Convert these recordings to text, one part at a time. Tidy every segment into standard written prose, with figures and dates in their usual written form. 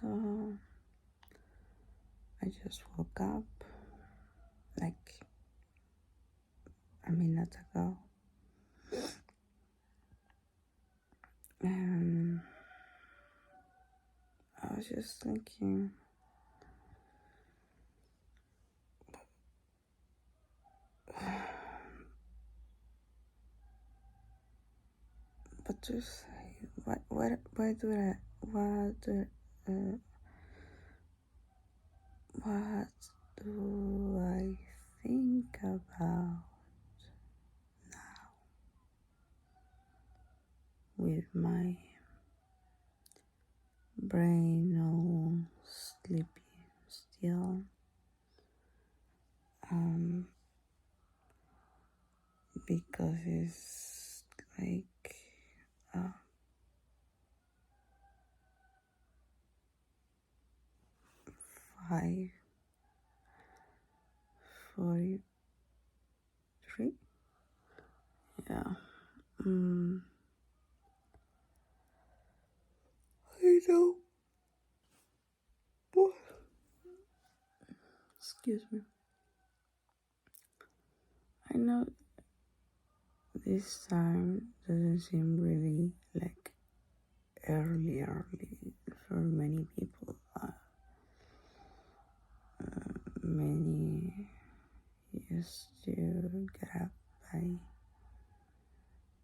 So I just woke up like a minute ago, and I was just thinking, what to say? Why do I? Uh, what do I think about now with my brain all sleepy still? Because it's like uh, 5:43. Yeah. I know. What? Excuse me. I know this time doesn't seem really like early for many people. Many used to get up by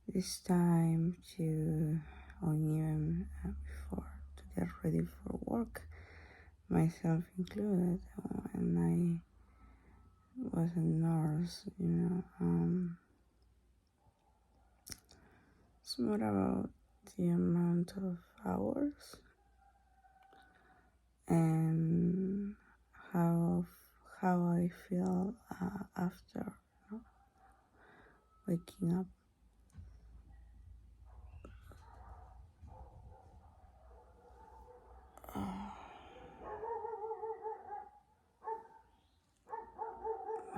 this time to, or even before, to get ready for work, myself included. And I was a nurse, It's more about the amount of hours and how I feel after waking up.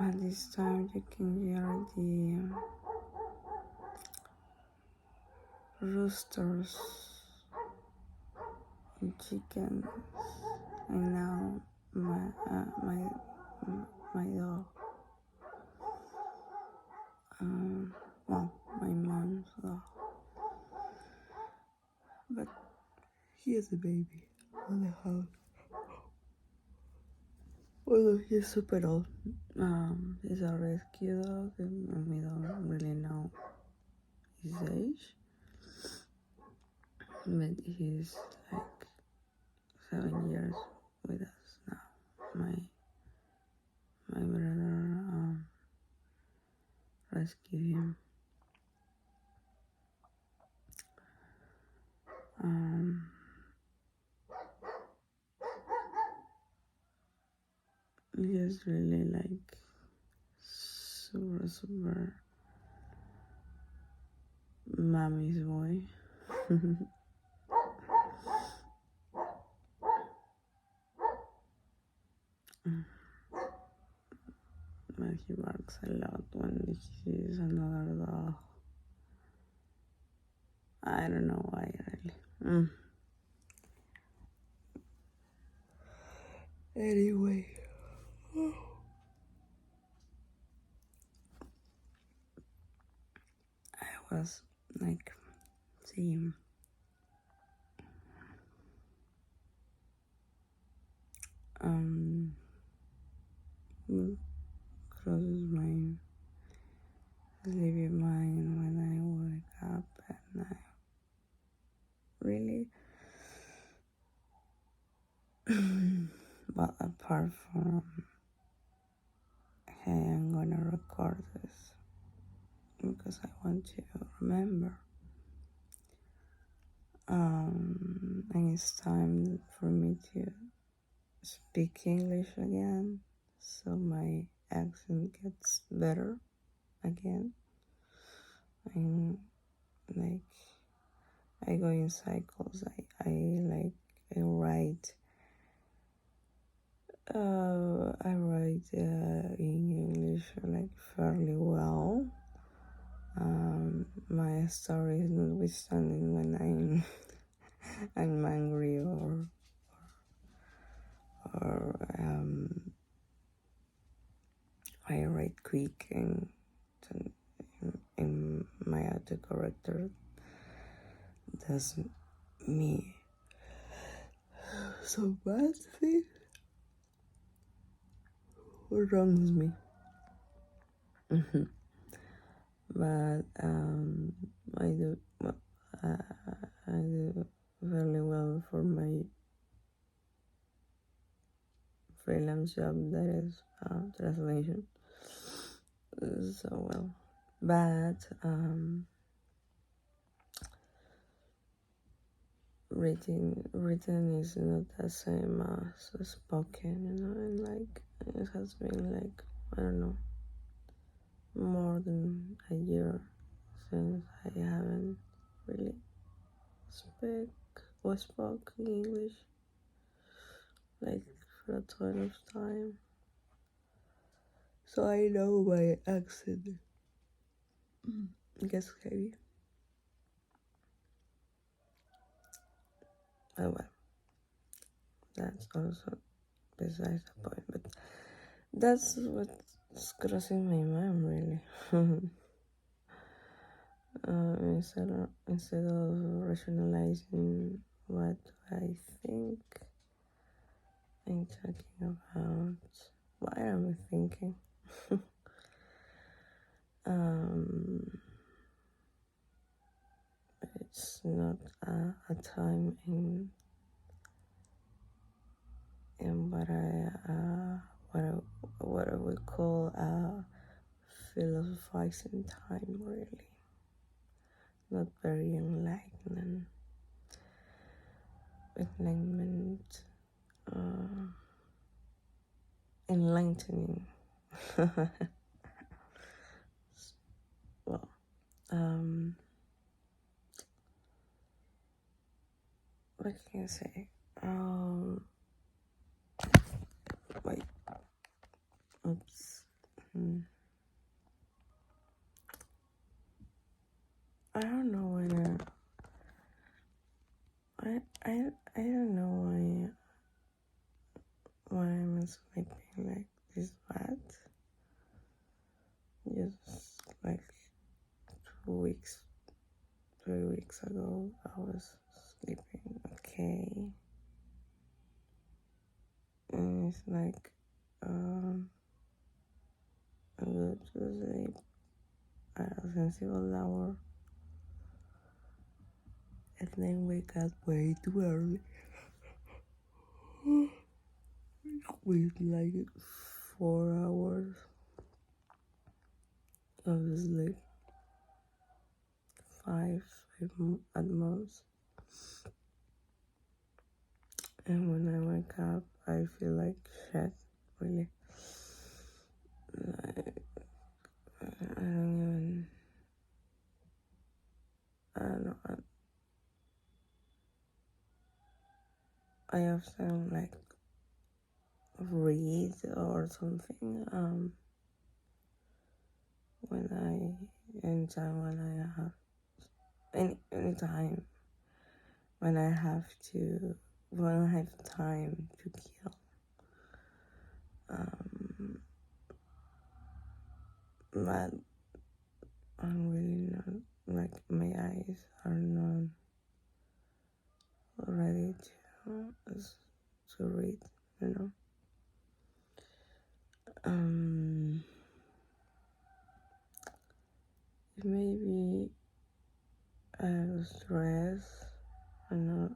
At this time, you can hear the roosters and chickens, and now my dog. My mom's dog, but he is a baby on the house. Although he's super old, he's a rescue dog, and we don't really know his age, but he's like 7 years with us now. My brother rescued him. He's really like super mommy's boy. But he barks a lot when he sees another dog. I don't know why, really. Anyway. I was like seeing what crosses my sleepy mind when I wake up at night. Really? But apart from, hey, I'm gonna record this because I want to remember. And it's time for me to speak English again, so my accent gets better again. And like I go in cycles. I write in English like fairly well. My stories notwithstanding when I'm angry or or I write quick and in my autocorrector does me so bad thing wrongs me. But I do I do fairly well for my freelance job, that is translation. So well, but written is not the same as spoken, and like it has been like, I don't know, more than a year since I haven't really spoke English like for a ton of time. So I know my accent gets heavy. Oh well, that's also besides the point. But that's what's crossing my mind really. Instead of rationalizing what I think, I'm talking about what am I thinking. um, it's not a time in what I would call a philosophizing time, really. Not very enlightening. Well, what can I say? Wait, oops. I don't know when I don't know why I'm sleeping like this bad. Just like 2 weeks, 3 weeks ago, I was sleeping okay, and it's like I go to sleep at a sensible hour and then wake up way too early with like 4 hours of sleep, five at most. And when I wake up, I feel like shit, really. I don't know. I often like read or something. Anytime when I have anytime when I have time to kill. But I'm really not, like, my eyes are not ready to read, you know. Maybe I have stress. I know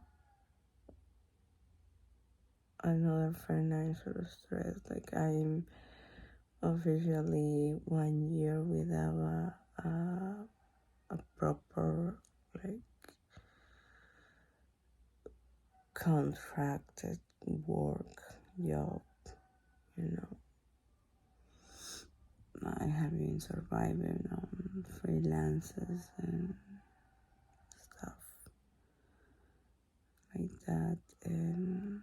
another financial stress. Like, I'm officially 1 year without a proper, like, contracted work job, you know. I have been surviving on freelances and stuff like that, and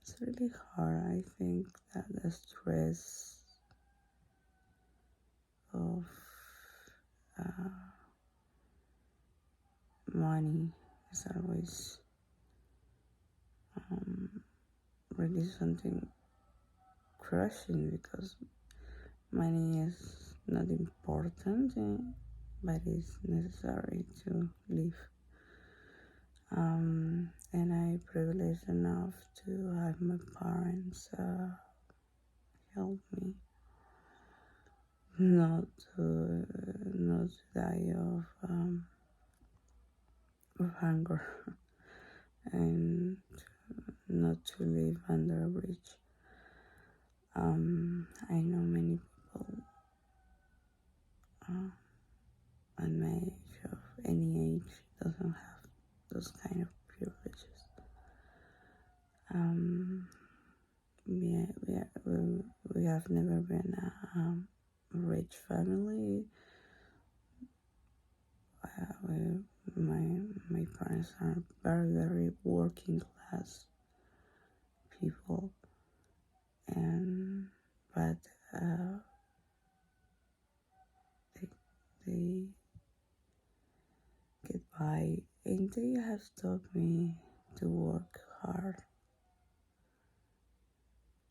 it's really hard. I think that the stress of money is always really something crushing, because money is not important, but it's necessary to live. And I privileged enough to have my parents help me not to die of hunger and not to live under a bridge. I know many people at my age, of any age, doesn't have those kind of privileges. We have never been a rich family. My parents are very working class people, and but they get by, and they have taught me to work hard,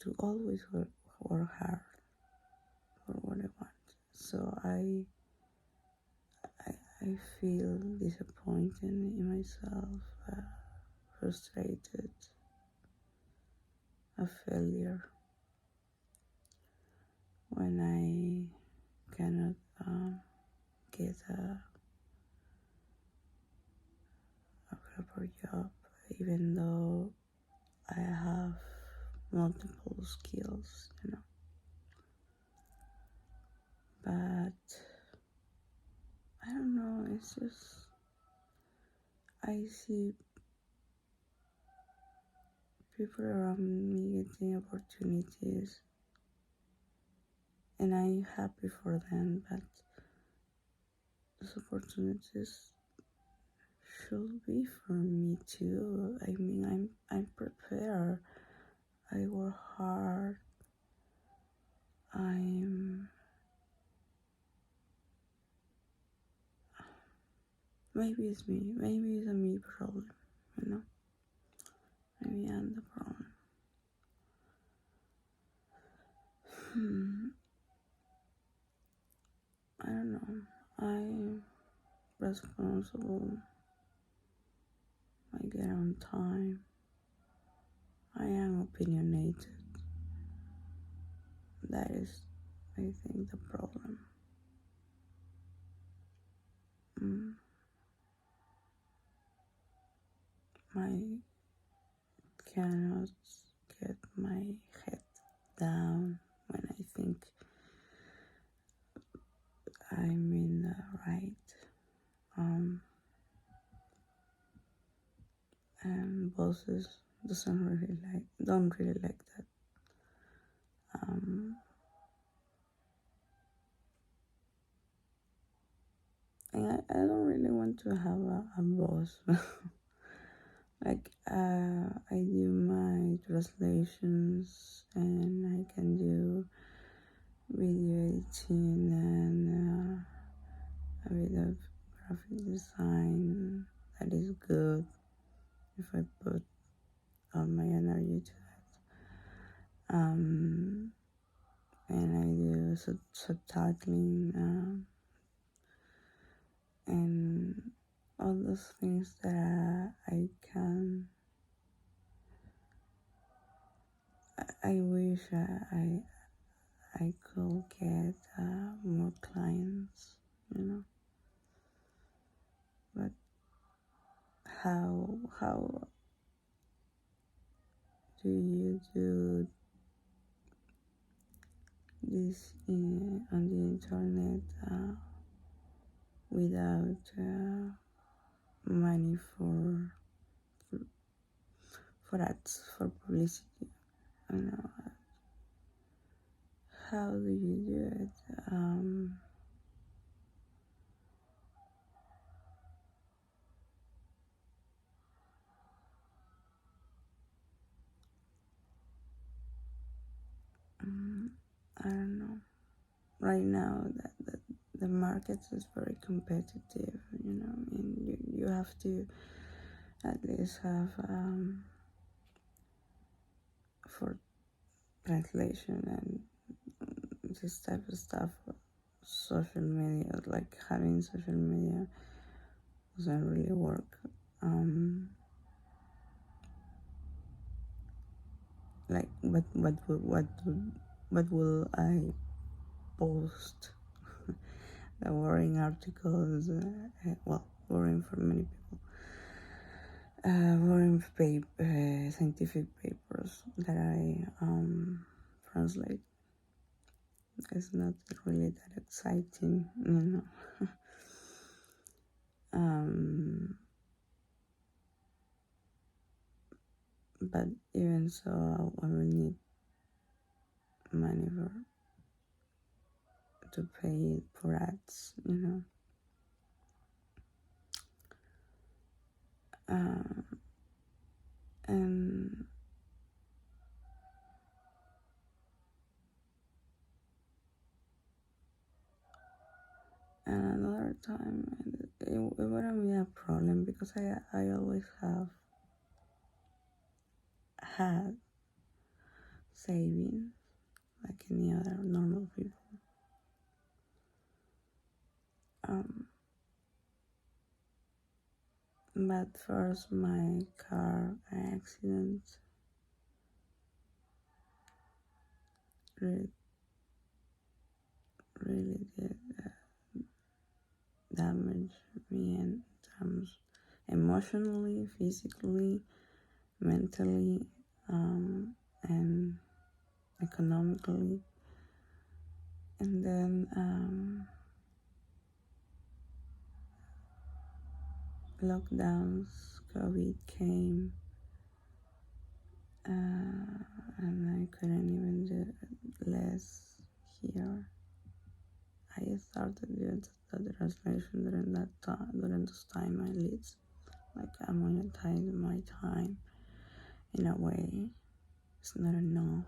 to always work hard for what I want. So I feel disappointed in myself, frustrated, a failure when I cannot get a proper job, even though I have multiple skills, But I don't know, it's just I see people around me getting opportunities, and I'm happy for them, but those opportunities should be for me too. I mean, I'm prepared. I work hard. Maybe it's me. Maybe it's a me problem. Maybe I'm the problem. I don't know. I'm responsible. I get on time. I am opinionated. That is, I think, the problem. I cannot get my head down when I think I'm in the right. And bosses don't really like that. And I don't really want to have a boss. Like, I do my translations, and I can do video editing and a bit of graphic design. That is good if I put all my energy to it. And I do subtitling and all those things that I can. I wish I could get more clients, But how do you do this on the internet without money for ads, for publicity? How do you do it? I don't know. Right now, the market is very competitive. And you have to at least have for translation and this type of stuff. Social media, like having social media, doesn't really work. Like, what will I post? The worrying articles, well, worrying for many people. Worrying scientific papers that I translate. It's not really that exciting, you know. But even so, I will need money to pay for ads, you know. And another time, it wouldn't be a problem because I always have had savings like any other normal people. But first, my car accident really, really did damage me in terms emotionally, physically, mentally, and economically. And then lockdowns, COVID came, and I couldn't even do less here. I started doing the translation during this time I lived. Like, I monetize my time in a way. It's not enough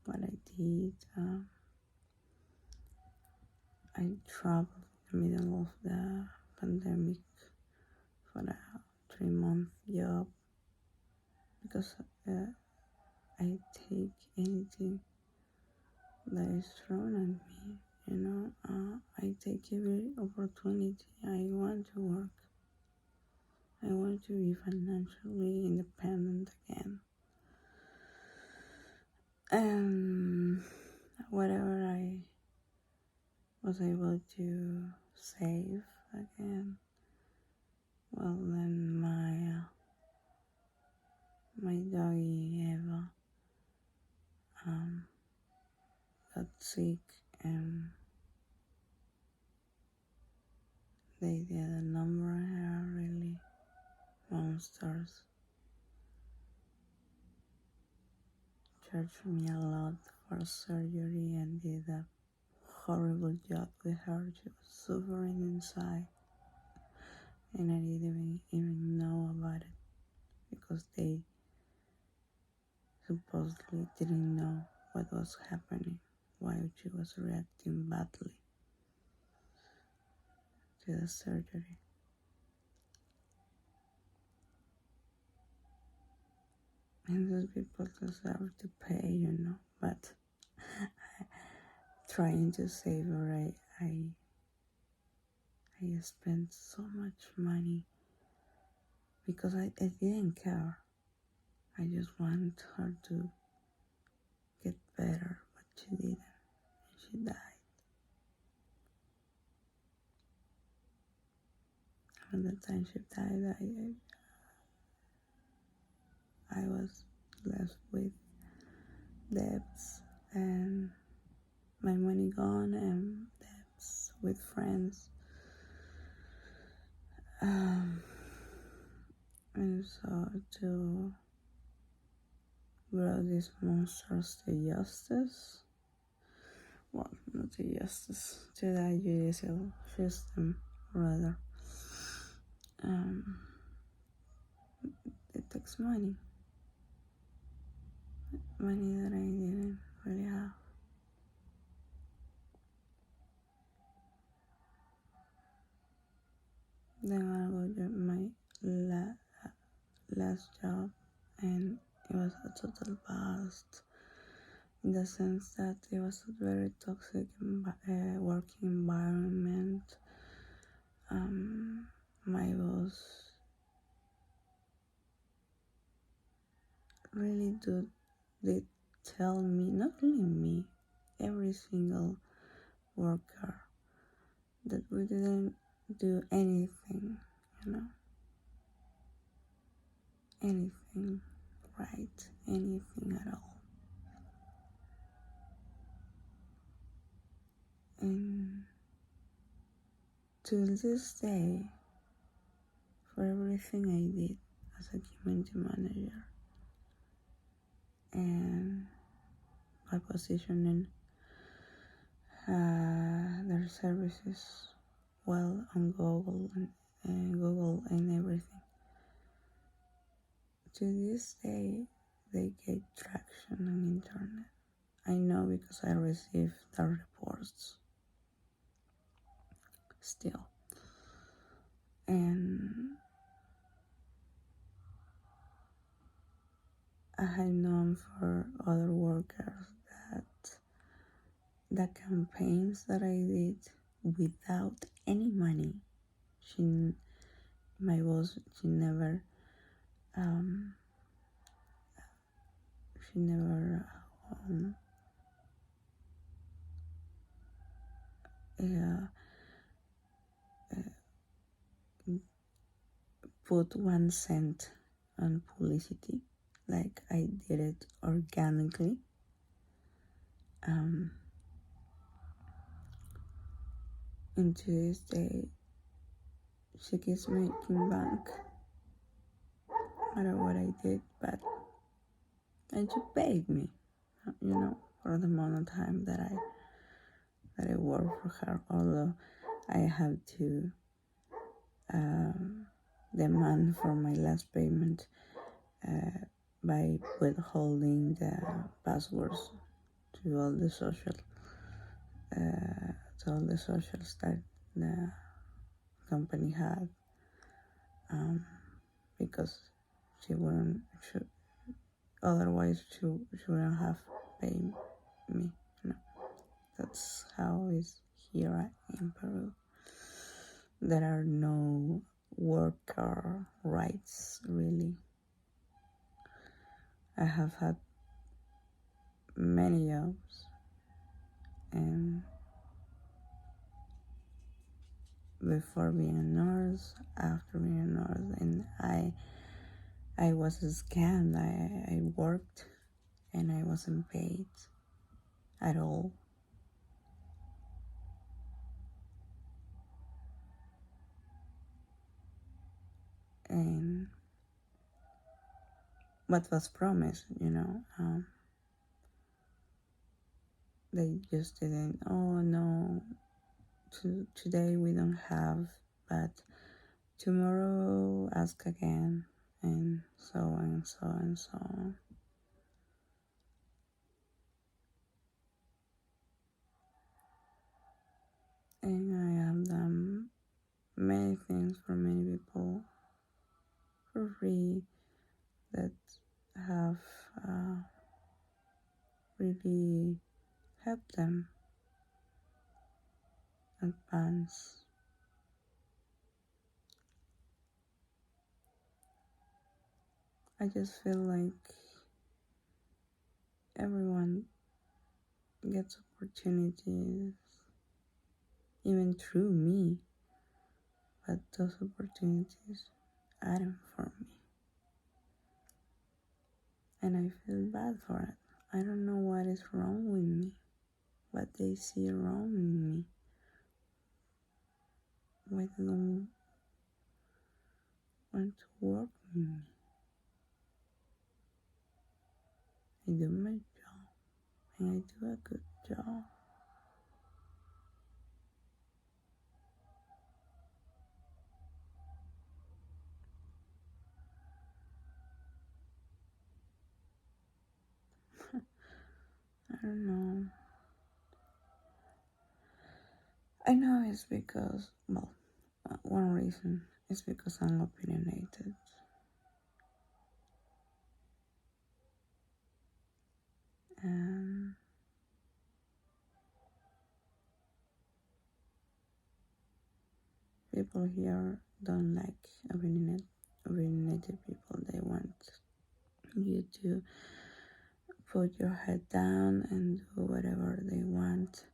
what I did. I traveled in the middle of the pandemic for a 3-month job because I take anything that is thrown at me. You know, I take every opportunity. I want to work. I want to be financially independent again. And whatever I was able to save again, well, then my doggy Eva got sick, and they did a number of her really monsters. Charged me a lot for surgery and did a horrible job with her. She was suffering inside, and I didn't even know about it because they supposedly didn't know what was happening, why she was reacting badly to the surgery. And those people deserve to pay, you know, but trying to save her, I spent so much money because I didn't care. I just wanted her to get better, but she didn't. She died. And the time she died, I was left with debts and my money gone and debts with friends. And so to bring these monsters to justice, well, not to justice, to the judicial system, rather, it takes money that I didn't really have. Then I got my last job, and it was a total past, in the sense that it was a very toxic working environment. My boss really did tell me, not only me, every single worker, that we didn't do anything, anything right, anything at all. And to this day, for everything I did as a community manager and by positioning their services well on Google and everything, to this day they get traction on internet. I know because I receive the reports still. And I have known for other workers that the campaigns that I did without any money, my boss, she never um, uh, put 1 cent on publicity, like I did it organically. And to this day, she keeps making bank, no matter what I did, and she paid me, for the amount of time that I worked for her, although I have to demand for my last payment by withholding the passwords to all the socials that the company had, because otherwise she wouldn't have paid me. That's how it's here in Peru. There are no worker rights, really. I have had many jobs, and before being a nurse, after being a nurse, and I was scammed. I worked and I wasn't paid at all. And what was promised, they just didn't. Oh no, today we don't have, but tomorrow ask again, and so on and so on and so on. And I have done many things for many people for free that have really helped them advance. I just feel like everyone gets opportunities, even through me, but those opportunities aren't for me. And I feel bad for it. I don't know what is wrong with me, what they see wrong in me, why they don't want to work with me. I do my job, and I do a good job. I don't know. I know it's because, one reason is because I'm opinionated. And people here don't like opinionated people. They want you to put your head down and do whatever they want,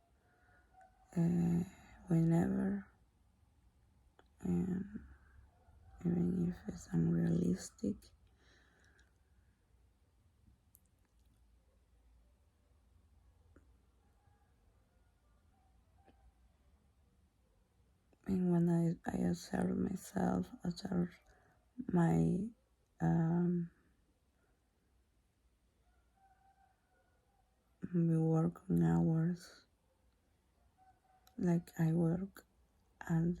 whenever, and even if it's unrealistic. And when I observe myself, observe my working hours, like I work and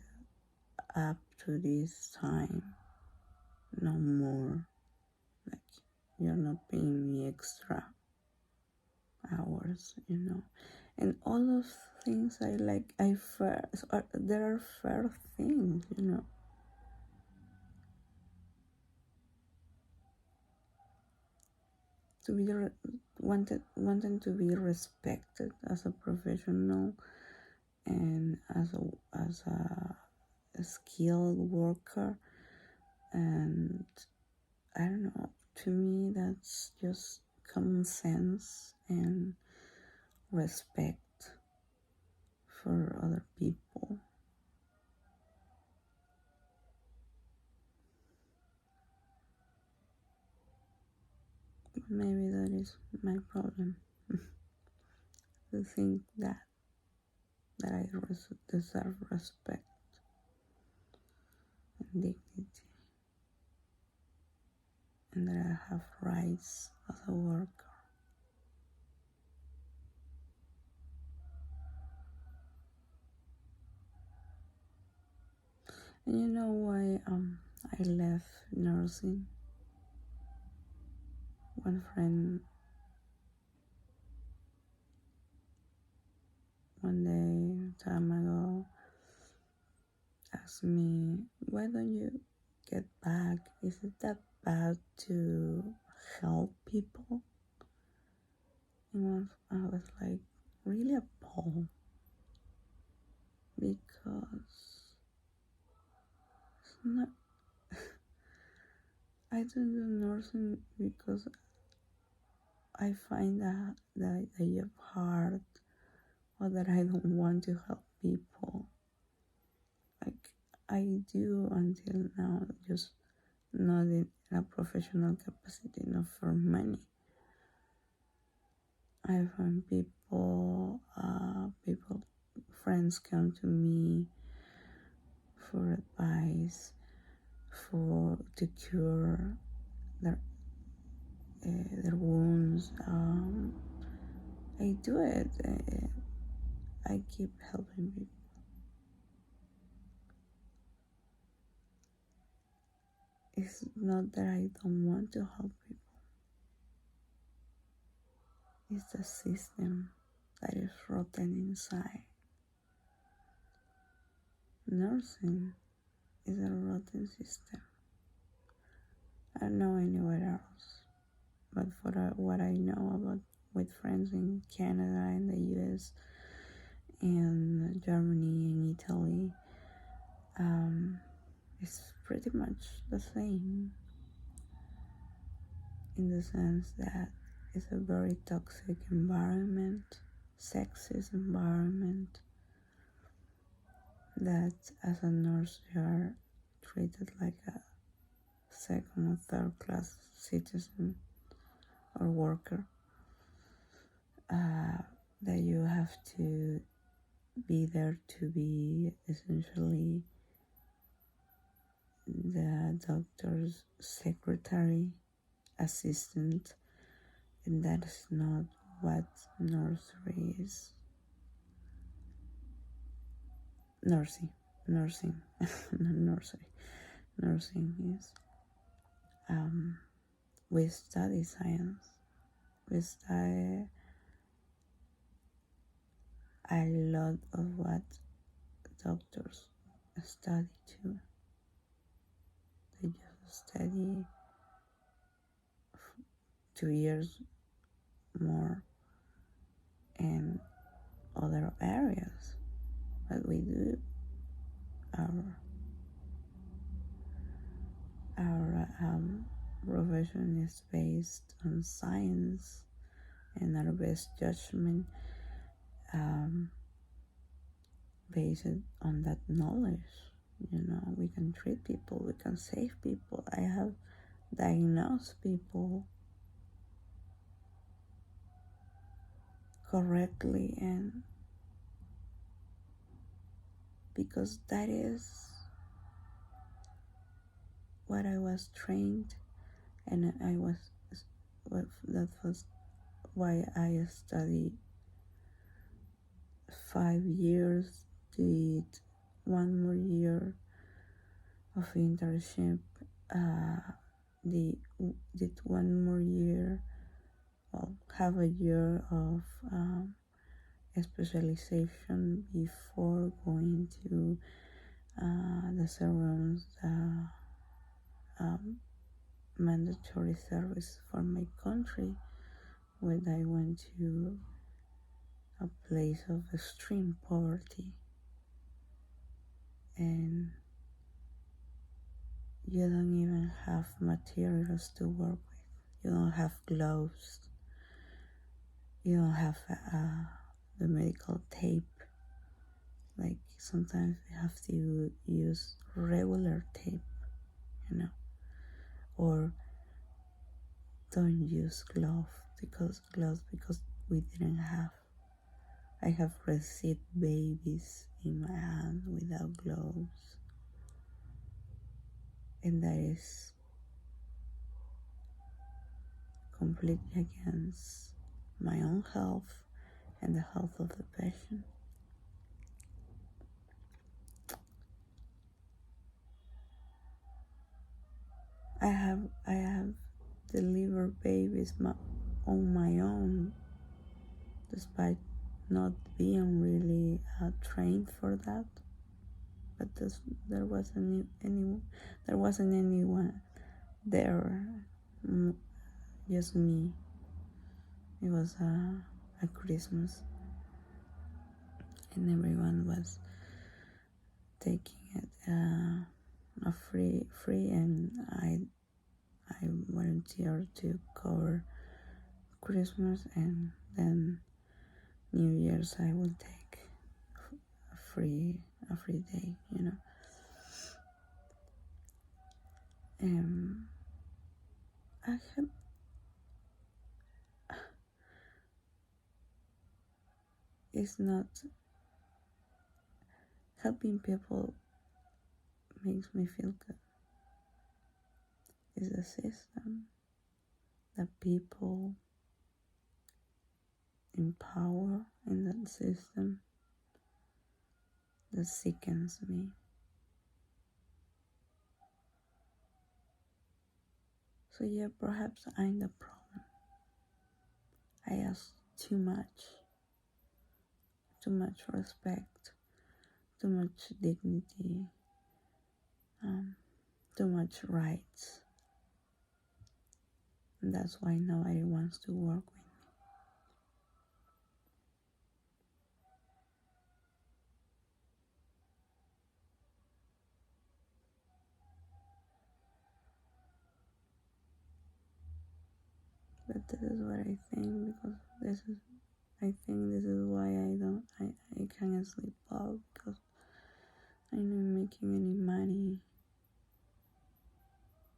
up to this time, no more. Like, you're not paying me extra hours, And all of things I like, there are fair things. To be wanting to be respected as a professional and as a skilled worker, and I don't know, to me that's just common sense and respect for other people. But maybe that is my problem. To think that I deserve respect and dignity, and that I have rights as a worker. And you know why I left nursing? One friend one day, time ago, asked me, why don't you get back? Is it that bad to help people? And I was like, really appalled, because it's not, I don't do nursing because I find that the job hard, or that I don't want to help people. Like, I do until now, just not in a professional capacity, not for money. I find friends come to me for advice, to cure their wounds. I do it. I keep helping people. It's not that I don't want to help people. It's the system that is rotten inside. Nursing is a rotten system. I don't know anywhere else, but for what I know about with friends in Canada and the US and Germany and Italy, it's pretty much the same, in the sense that it's a very toxic environment, sexist environment, that as a nurse you are treated like a second or third class citizen or worker, that you have to be there to be essentially the doctor's secretary, assistant, and that is not what nursery is. Nursing, not nursery. Nursing is, we study science. We study a lot of what doctors study too. They just study 2 years more in other areas, but we do our profession is based on science and our best judgment, based on that knowledge. We can treat people, we can save people. I have diagnosed people correctly, and because that is what I was trained, and that was why I studied 5 years, did 1 more year of internship, did 1 more year, well, half a year of specialization before going to the serums, mandatory service for my country, when I went to a place of extreme poverty, and you don't even have materials to work with. You don't have gloves. You don't have the medical tape. Like, sometimes we have to use regular tape, or don't use gloves because we didn't have. I have received babies in my hand without gloves, and that is completely against my own health and the health of the patient. I have delivered babies on my own, despite not being really trained for that. But there wasn't anyone there, just me. It was a Christmas, and everyone was taking it a free, and I volunteered to cover Christmas, and then New Year's I will take a free day, And I have it's not helping people makes me feel good. It's the system, the people in power in that system that sickens me. So yeah, perhaps I'm the problem. I ask too much respect, too much dignity, too much rights. And that's why nobody wants to work with me. But this is what I think, because I think this is why I can't sleep well, because I'm not making any money,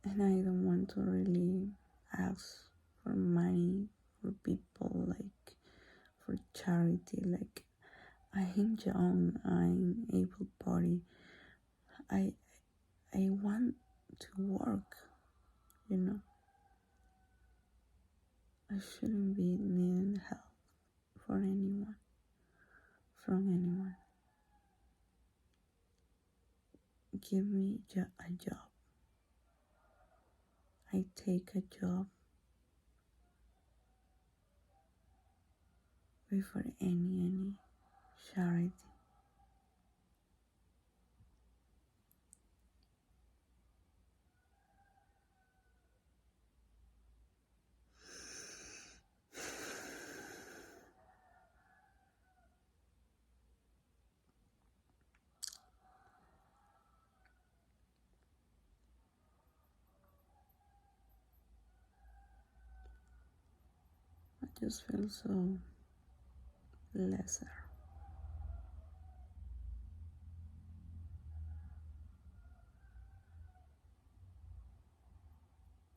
and I don't want to really ask for money for people, like for charity. Like, I'm young, I'm able-bodied, I want to work, I shouldn't be needing help from anyone. Give me a job. I take a job before any charity. just feel so lesser.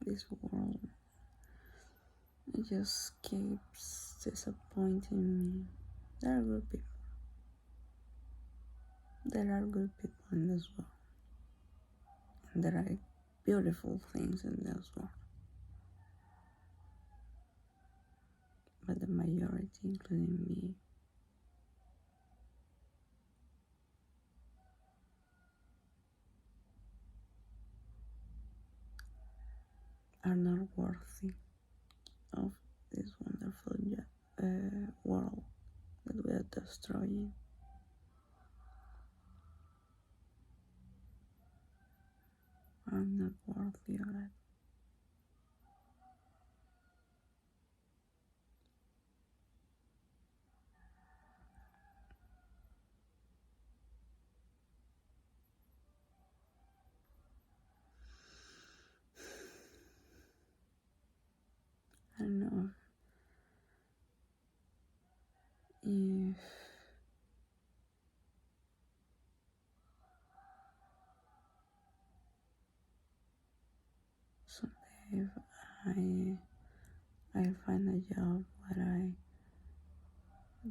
This world, it just keeps disappointing me. There are good people. There are good people in this world. And there are beautiful things in this world. But the majority, including me, are not worthy of this wonderful world that we are destroying. Are not worthy of it. I don't know if someday if I find a job where I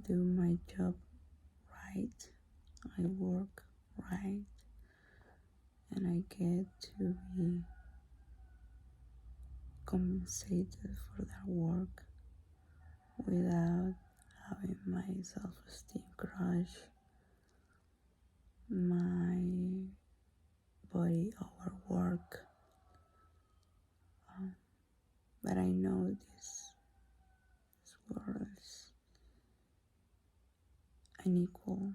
do my job right, I work right, and I get to be compensated for that work without having my self-esteem crush, my body overwork. But I know this world is unequal,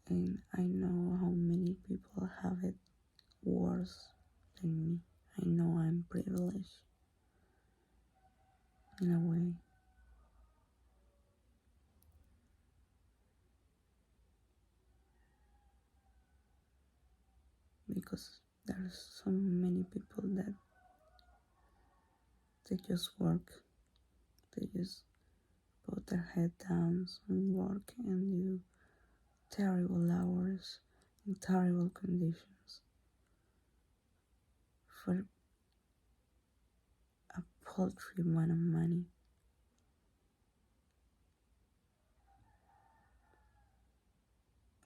and I know how many people have it worse than me. I know I'm privileged in a way. Because there's so many people that they just work, they just put their head down and work and do terrible hours in terrible conditions for a paltry amount of money.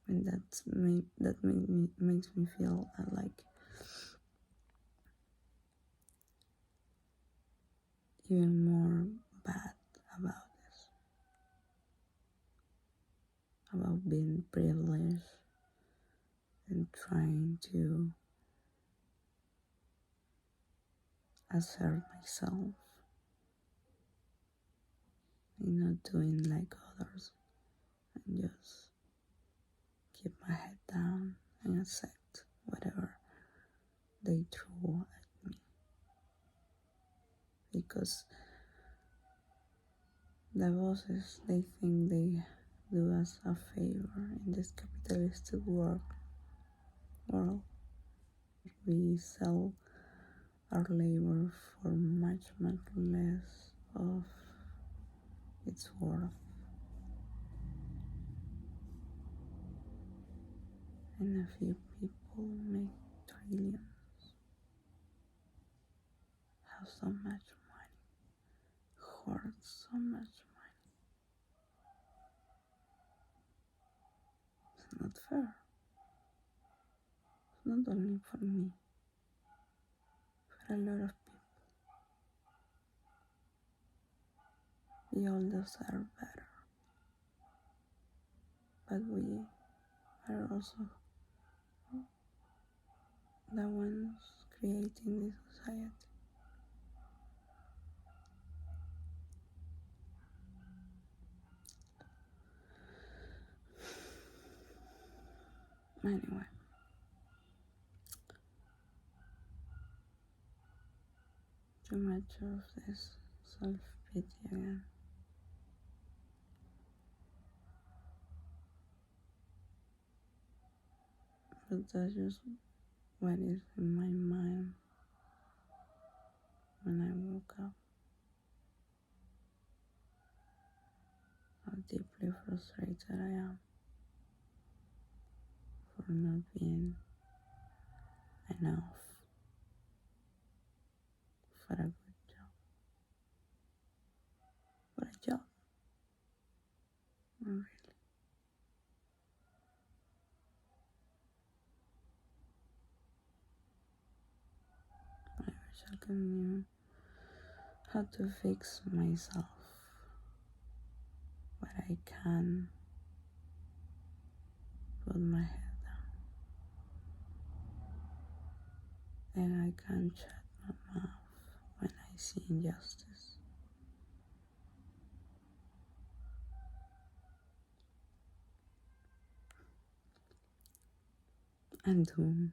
And makes me feel like even more bad about this, about being privileged and trying to assert myself and not doing like others and just keep my head down and accept whatever they throw at me. Because the bosses, they think they do us a favor in this capitalistic world. We sell our labor for much, much less of its worth. And a few people make trillions, have so much money, hoard so much money. It's not fair. It's not only for me, for a lot of people. We all deserve better. But we are also the ones creating this society. Anyway, too much of this self-pity again. But that's just what is in my mind when I woke up. how deeply frustrated I am for not being enough for a good job. For a job, not really. I wish I could knew how to fix myself, but I can put my head down and I can't shut my mouth when I see injustice. And doom.